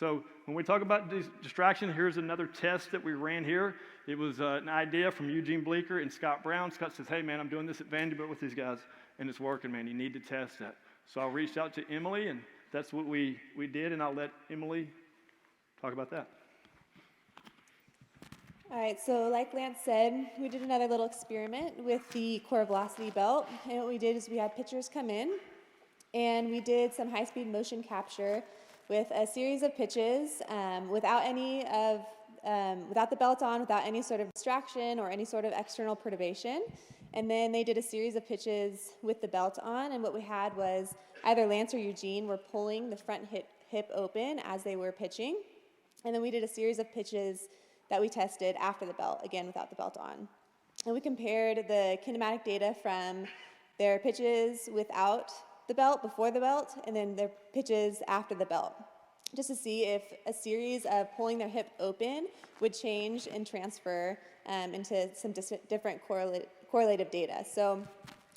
So when we talk about distraction, here's another test that we ran here. It was an idea from Eugene Bleecker and Scott Brown. Scott says, hey, man, I'm doing this at Vanderbilt with these guys, and it's working, man. You need to test that. So I reached out to Emily, and that's what we did, and I'll let Emily talk about that. All right, so like Lance said, we did another little experiment with the core velocity belt. And what we did is we had pitchers come in, and we did some high-speed motion capture with a series of pitches without the belt on, without any sort of distraction or any sort of external perturbation. And then they did a series of pitches with the belt on, and what we had was either Lance or Eugene were pulling the front hip open as they were pitching. And then we did a series of pitches that we tested after the belt, again without the belt on. And we compared the kinematic data from their pitches without the belt, before the belt, and then their pitches after the belt, just to see if a series of pulling their hip open would change and transfer into some different correlative data. So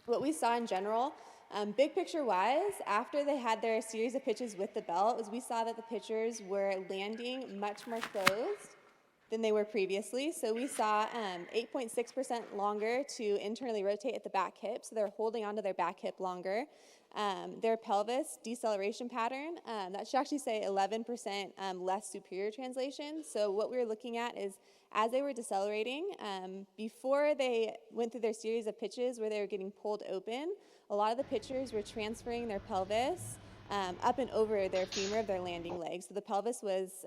what we saw in general, big picture wise, after they had their series of pitches with the belt, was we saw that the pitchers were landing much more closed than they were previously. So we saw 8.6% longer to internally rotate at the back hip, so they're holding onto their back hip longer. Their pelvis deceleration pattern, that should actually say 11% less superior translation. So what we were looking at is as they were decelerating, before they went through their series of pitches where they were getting pulled open, a lot of the pitchers were transferring their pelvis up and over their femur of their landing leg. So the pelvis was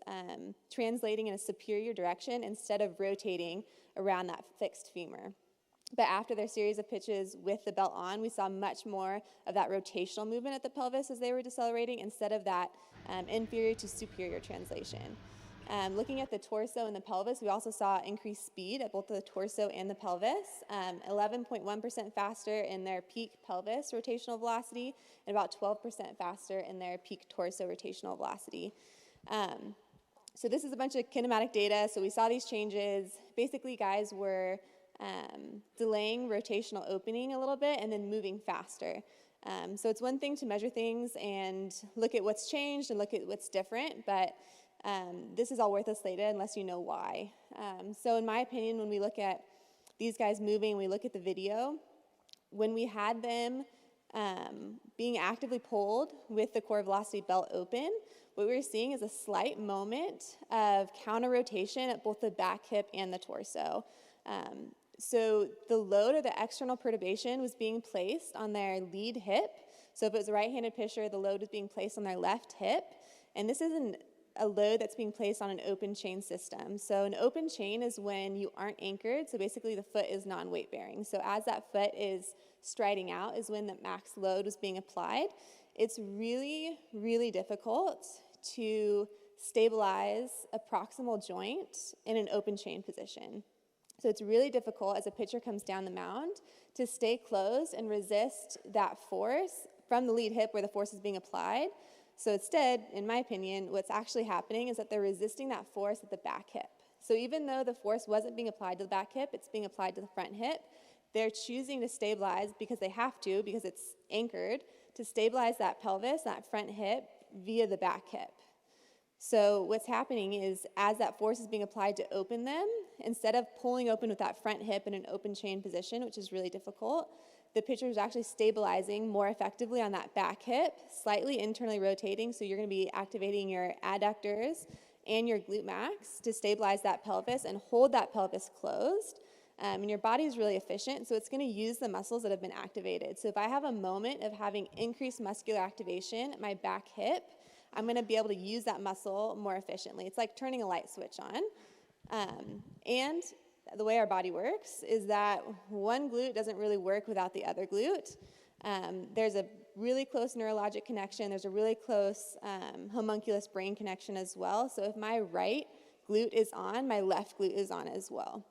translating in a superior direction instead of rotating around that fixed femur. But after their series of pitches with the belt on, we saw much more of that rotational movement at the pelvis as they were decelerating instead of that inferior to superior translation. Looking at the torso and the pelvis, we also saw increased speed at both the torso and the pelvis, 11.1% faster in their peak pelvis rotational velocity and about 12% faster in their peak torso rotational velocity. So this is a bunch of kinematic data. So we saw these changes. Basically, guys were delaying rotational opening a little bit and then moving faster. So it's one thing to measure things and look at what's changed and look at what's different, but this is all worthless data unless you know why. So in my opinion, when we look at these guys moving, we look at the video, when we had them being actively pulled with the core velocity belt open, what we were seeing is a slight moment of counter rotation at both the back hip and the torso. So the load or the external perturbation was being placed on their lead hip. So if it was a right-handed pitcher, the load was being placed on their left hip. And this isn't a load that's being placed on an open chain system. So an open chain is when you aren't anchored, so basically the foot is non-weight bearing. So as that foot is striding out is when the max load was being applied. It's really, really difficult to stabilize a proximal joint in an open chain position. So it's really difficult as a pitcher comes down the mound to stay closed and resist that force from the lead hip where the force is being applied. So instead, in my opinion, what's actually happening is that they're resisting that force at the back hip. So even though the force wasn't being applied to the back hip, it's being applied to the front hip, they're choosing to stabilize because they have to, because it's anchored, to stabilize that pelvis, that front hip, via the back hip. So what's happening is as that force is being applied to open them, instead of pulling open with that front hip in an open chain position, which is really difficult, the pitcher is actually stabilizing more effectively on that back hip, slightly internally rotating, so you're going to be activating your adductors and your glute max to stabilize that pelvis and hold that pelvis closed. And your body is really efficient, so it's going to use the muscles that have been activated. So if I have a moment of having increased muscular activation at my back hip, I'm going to be able to use that muscle more efficiently. It's like turning a light switch on. And the way our body works is that one glute doesn't really work without the other glute. There's a really close neurologic connection. There's a really close homunculus brain connection as well. So if my right glute is on, my left glute is on as well.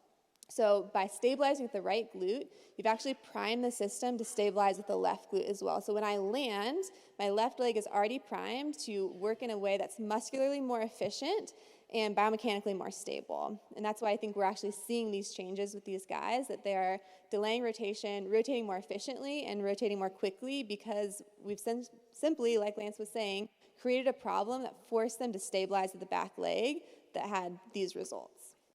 So by stabilizing with the right glute, you've actually primed the system to stabilize with the left glute as well. So when I land, my left leg is already primed to work in a way that's muscularly more efficient and biomechanically more stable. And that's why I think we're actually seeing these changes with these guys, that they are delaying rotation, rotating more efficiently, and rotating more quickly because we've simply, like Lance was saying, created a problem that forced them to stabilize at the back leg that had these results.